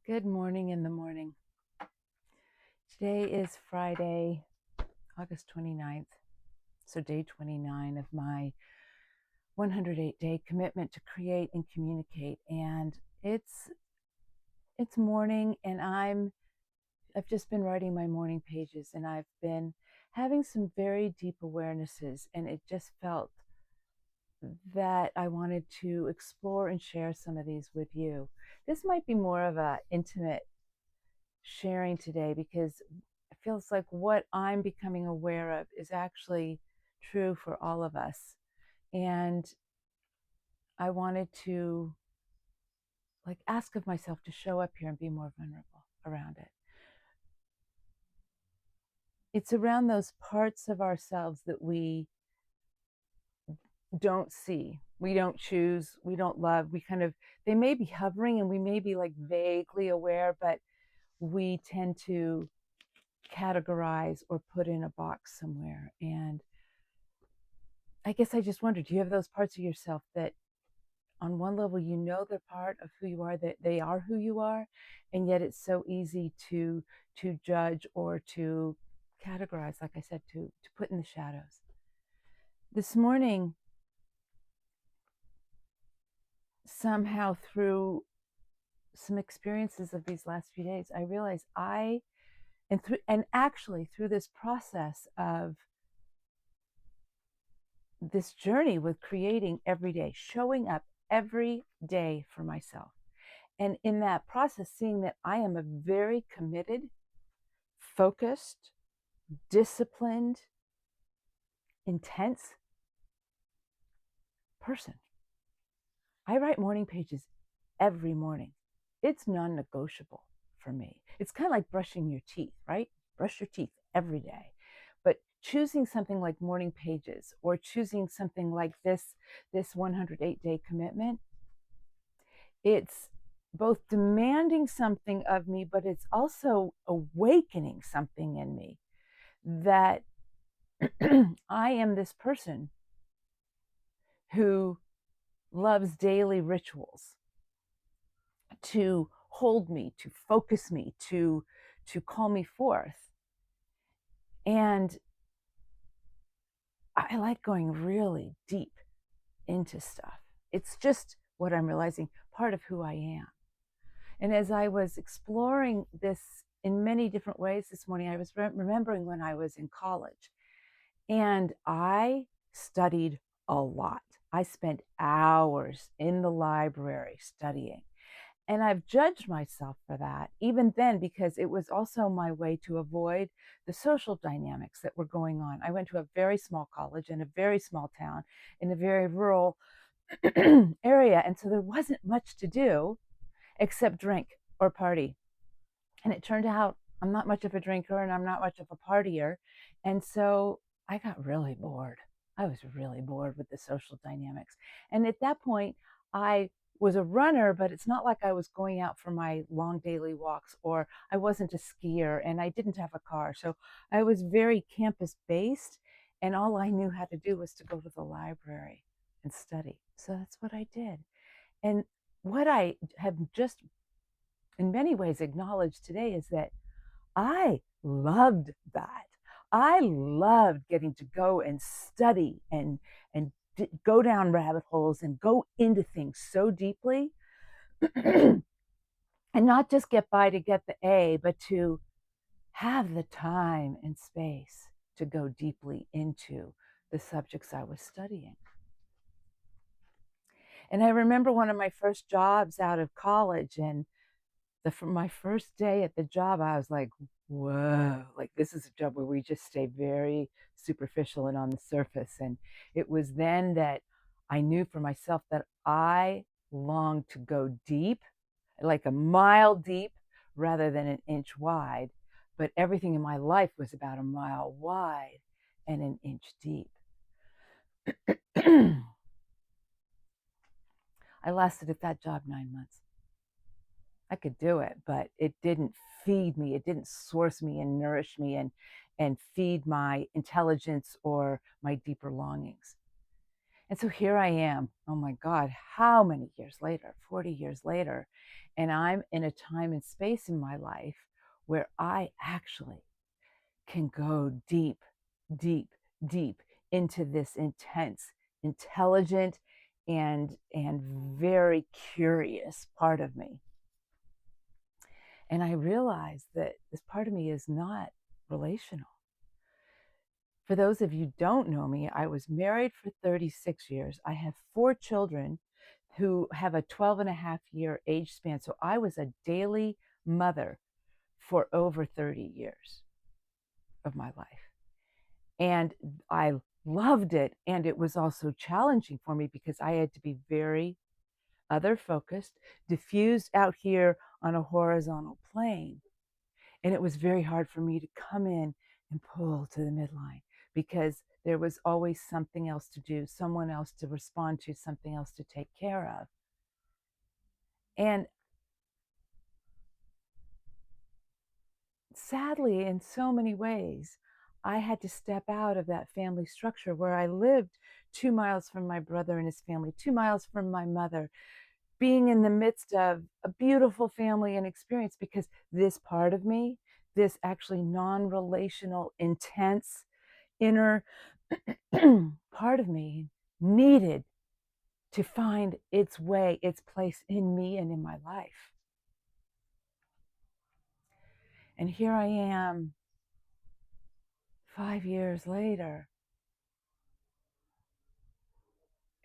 Good morning in the morning. Today is Friday, August 29th. So day 29 of my 108-day commitment to create and communicate. And it's morning and I've just been writing my morning pages and I've been having some very deep awarenesses, and it just felt that I wanted to explore and share some of these with you. This might be more of a intimate sharing today because it feels like what I'm becoming aware of is actually true for all of us. And I wanted to ask of myself to show up here and be more vulnerable around it. It's around those parts of ourselves that we don't see, we don't choose, we don't love. They may be hovering and we may be like vaguely aware, but we tend to categorize or put in a box somewhere. And I guess I just wondered, do you have those parts of yourself that on one level they're part of who you are, that they are who you are, and yet it's so easy to judge or to categorize, like I said, to put in the shadows. This morning, somehow through some experiences of these last few days, I realized actually through this process of this journey with creating every day, showing up every day for myself. And in that process, seeing that I am a very committed, focused, disciplined, intense person. I write morning pages every morning. It's non-negotiable for me. It's kind of like brushing your teeth, right? Brush your teeth every day. But choosing something like morning pages or choosing something like this 108-day commitment, it's both demanding something of me, but it's also awakening something in me that I am this person who loves daily rituals to hold me, to focus me, to call me forth. And I like going really deep into stuff. It's just what I'm realizing, part of who I am. And as I was exploring this in many different ways this morning, I was remembering when I was in college and I studied a lot. I spent hours in the library studying. And I've judged myself for that, even then, because it was also my way to avoid the social dynamics that were going on. I went to a very small college in a very small town in a very rural area. And so there wasn't much to do except drink or party. And it turned out I'm not much of a drinker and I'm not much of a partier. And so I got really bored. I was really bored with the social dynamics. And at that point, I was a runner, but it's not like I was going out for my long daily walks, or I wasn't a skier and I didn't have a car. So I was very campus based, and all I knew how to do was to go to the library and study. So that's what I did. And what I have just in many ways acknowledged today is that I loved that. I loved getting to go and study and go down rabbit holes and go into things so deeply and not just get by to get the A, but to have the time and space to go deeply into the subjects I was studying. And I remember one of my first jobs out of college, and my first day at the job, I was like, whoa, like this is a job where we just stay very superficial and on the surface. And it was then that I knew for myself that I longed to go deep, like a mile deep rather than an inch wide. But everything in my life was about a mile wide and an inch deep. I lasted at that job 9 months. I could do it, but it didn't feed me. It didn't source me and nourish me and feed my intelligence or my deeper longings. And so here I am. Oh my God, how many years later? 40 years later. And I'm in a time and space in my life where I actually can go deep, deep, deep into this intense, intelligent, and very curious part of me. And I realized that this part of me is not relational. For those of you who don't know me, I was married for 36 years. I have 4 children who have a 12-and-a-half-year age span. So I was a daily mother for over 30 years of my life. And I loved it. And it was also challenging for me because I had to be very other focused, diffused out here on a horizontal plane. And it was very hard for me to come in and pull to the midline because there was always something else to do, someone else to respond to, something else to take care of. And sadly, in so many ways, I had to step out of that family structure where I lived 2 miles from my brother and his family, 2 miles from my mother, being in the midst of a beautiful family and experience, because this part of me, this actually non-relational, intense, inner part of me needed to find its way, its place in me and in my life. And here I am 5 years later,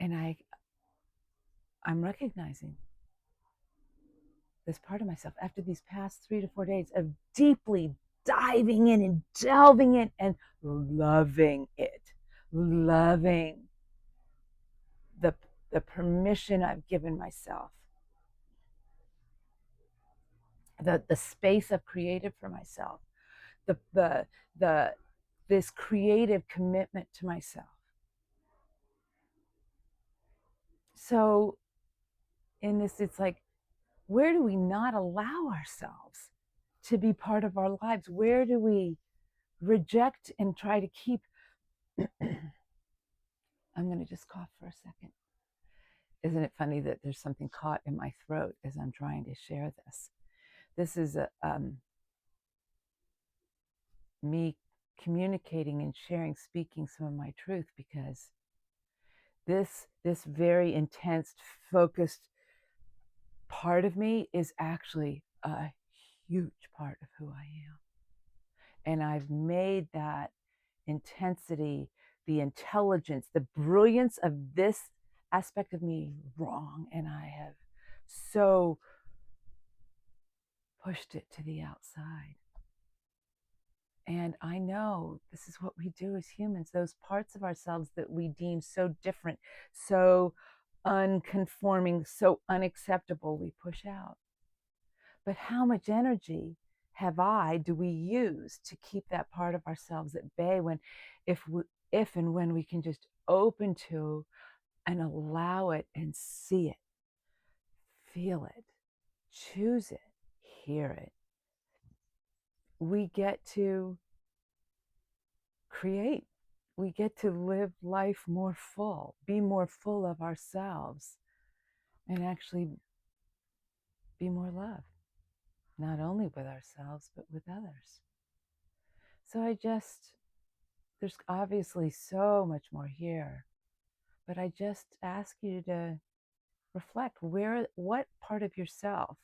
and I'm recognizing this part of myself after these past 3 to 4 days of deeply diving in and delving in and loving it, loving the permission I've given myself, the space I've created for myself, the this creative commitment to myself. So in this, it's like, where do we not allow ourselves to be part of our lives? Where do we reject and try to keep? I'm going to just cough for a second. Isn't it funny that there's something caught in my throat as I'm trying to share this? This is me communicating and sharing, speaking some of my truth, because this very intense, focused part of me is actually a huge part of who I am. And I've made that intensity, the intelligence, the brilliance of this aspect of me wrong. And I have so pushed it to the outside. And I know this is what we do as humans, those parts of ourselves that we deem so different, so unconforming, so unacceptable, we push out. But how much energy do we use to keep that part of ourselves at bay when, if and when we can just open to and allow it and see it, feel it, choose it, hear it, we get to create. We get to live life more full, be more full of ourselves, and actually be more love, not only with ourselves, but with others. So there's obviously so much more here, but I just ask you to reflect, what part of yourself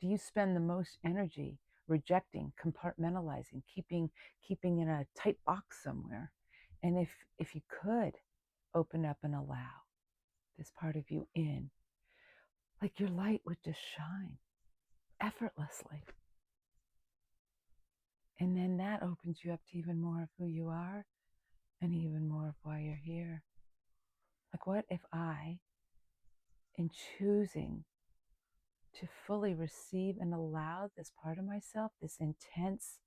do you spend the most energy rejecting, compartmentalizing, keeping in a tight box somewhere? And if you could open up and allow this part of you in, like your light would just shine effortlessly. And then that opens you up to even more of who you are and even more of why you're here. Like, what if I, in choosing to fully receive and allow this part of myself, this intense,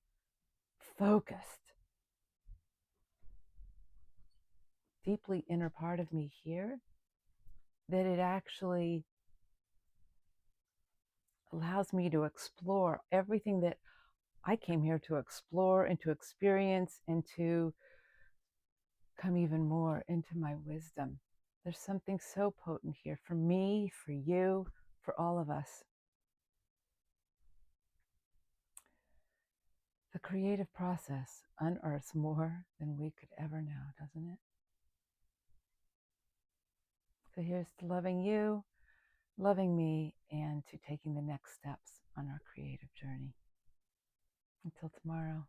focused, deeply inner part of me here, that it actually allows me to explore everything that I came here to explore and to experience and to come even more into my wisdom There's something so potent here for me, for you, for all of us. The creative process unearths more than we could ever know, doesn't it? So here's to loving you, loving me, and to taking the next steps on our creative journey. Until tomorrow.